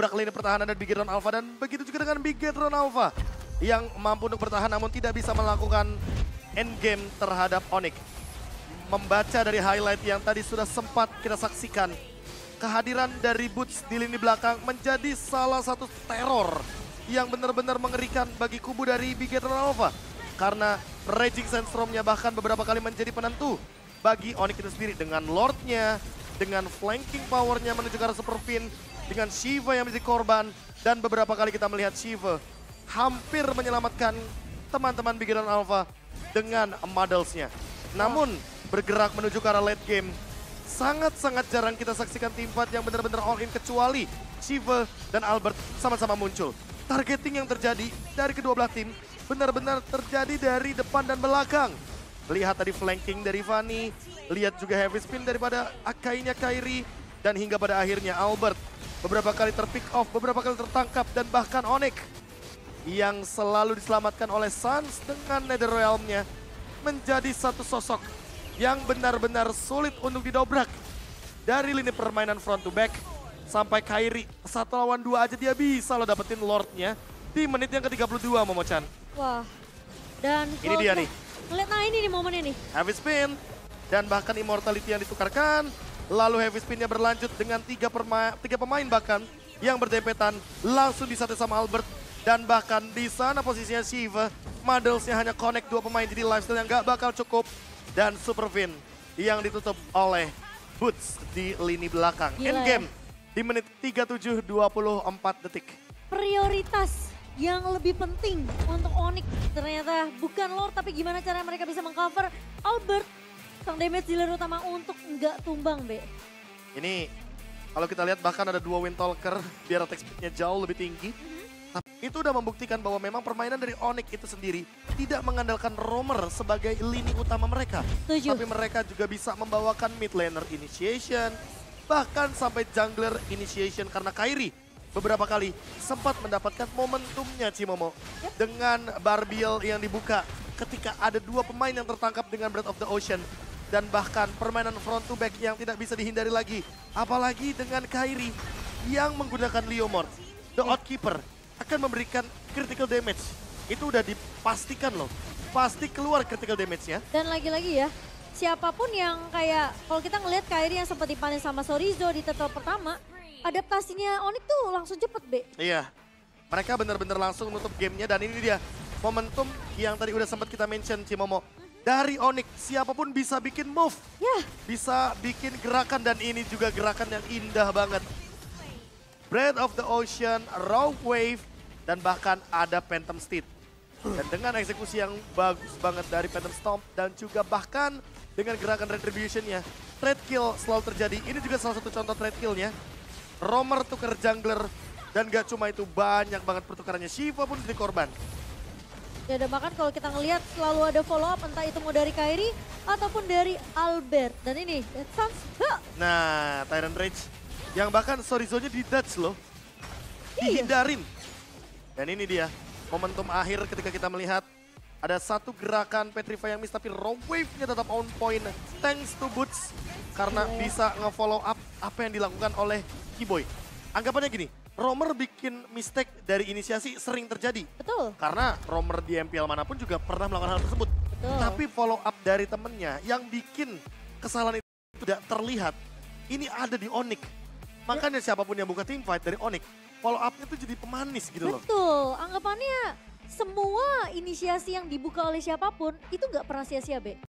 mendobrak lini pertahanan dari Bigetron Alpha dan begitu juga dengan Bigetron Alpha yang mampu untuk bertahan namun tidak bisa melakukan endgame terhadap Onyx. Membaca dari highlight yang tadi sudah sempat kita saksikan, kehadiran dari Boots di lini belakang menjadi salah satu teror yang benar-benar mengerikan bagi kubu dari Bigetron Alpha. Karena Raging Sandstorm-nya bahkan beberapa kali menjadi penentu bagi Onyx itu sendiri dengan Lord-nya, dengan flanking power-nya menuju ke arah Super Fin, dengan Shiva yang menjadi korban, dan beberapa kali kita melihat Shiva hampir menyelamatkan teman-teman Bigetron Alpha dengan Muddles-nya. Namun bergerak menuju ke arah late game, sangat-sangat jarang kita saksikan tim fight yang benar-benar all in kecuali Shiva dan Albert sama-sama muncul. Targeting yang terjadi dari kedua belah tim benar-benar terjadi dari depan dan belakang. Lihat tadi flanking dari Fanny, lihat juga heavy spin daripada Akainya Kairi, dan hingga pada akhirnya Albert beberapa kali terpick off, beberapa kali tertangkap, dan bahkan Onyx yang selalu diselamatkan oleh Suns dengan Netherrealm-nya menjadi satu sosok yang benar-benar sulit untuk didobrak. Dari lini permainan front to back sampai Kairi 1 lawan 2 aja dia bisa loh dapetin Lord-nya di menit yang ke-32, Momo-chan. Wah, dan ini dia nih. Nah ini nih momennya nih. Heavy spin dan bahkan immortality yang ditukarkan. Lalu heavy spinnya berlanjut dengan tiga pemain bahkan yang berdempetan langsung disate sama Albert. Dan bahkan di sana posisinya Shiva, Muddles-nya hanya connect 2 pemain jadi lifesteal yang gak bakal cukup. Dan Super Fin yang ditutup oleh Boots di lini belakang. Gila. Endgame di menit 37:24 detik. Prioritas yang lebih penting untuk Onyx ternyata bukan Lord, tapi gimana cara mereka bisa mengcover Albert, sang damage dealer utama untuk nggak tumbang, Be. Ini kalau kita lihat bahkan ada 2 Windtalker biar attack speed-nya jauh lebih tinggi. Itu udah membuktikan bahwa memang permainan dari Onyx itu sendiri tidak mengandalkan roamer sebagai lini utama mereka. Setuju. Tapi mereka juga bisa membawakan mid laner initiation, bahkan sampai jungler initiation karena Kairi beberapa kali sempat mendapatkan momentumnya Cimomo. Dengan Barbiel yang dibuka ketika ada 2 pemain yang tertangkap dengan Breath of the Ocean. Dan bahkan permainan front to back yang tidak bisa dihindari lagi. Apalagi dengan Kairi yang menggunakan Leomord. The Outkeeper akan memberikan critical damage. Itu udah dipastikan loh. Pasti keluar critical damage-nya. Dan lagi-lagi ya, siapapun yang kayak, kalau kita ngelihat Kairi yang sempat dipanin sama Sorizo di turtle pertama, adaptasinya Onyx tuh langsung cepet, Be. Iya, mereka benar-benar langsung nutup gamenya dan ini dia momentum yang tadi udah sempat kita mention Cimomo. Dari Onyx, siapapun bisa bikin move, bisa bikin gerakan dan ini juga gerakan yang indah banget. Breath of the Ocean, Rogue Wave, dan bahkan ada Phantom Steed. Dan dengan eksekusi yang bagus banget dari Phantom Stomp dan juga bahkan dengan gerakan Retribution-nya, trade kill selalu terjadi. Ini juga salah satu contoh trade kill-nya. Roamer tuker jungler dan gak cuma itu banyak banget pertukarannya. Shiva pun jadi korban. Ya dan bahkan kalau kita ngelihat selalu ada follow up entah itu mau dari Kairi ataupun dari Albert. Dan ini Dead Suns. Nah, Tyrant Rage yang bahkan Sorizo-nya di-dodge loh. Dihindarin. Dan ini dia momentum akhir ketika kita melihat ada satu gerakan Petrify yang miss tapi Rogue Wave-nya tetap on point. Thanks to Boots karena bisa nge-follow up apa yang dilakukan oleh Keyboy. Anggapannya gini, roamer bikin mistake dari inisiasi sering terjadi. Betul. Karena roamer di MPL manapun juga pernah melakukan hal tersebut. Betul. Tapi follow up dari temennya yang bikin kesalahan itu tidak terlihat, ini ada di Onyx. Makanya siapapun yang buka team fight dari Onyx, follow up-nya tuh jadi pemanis gitu loh. Betul, anggapannya semua inisiasi yang dibuka oleh siapapun itu nggak pernah sia-sia, Be.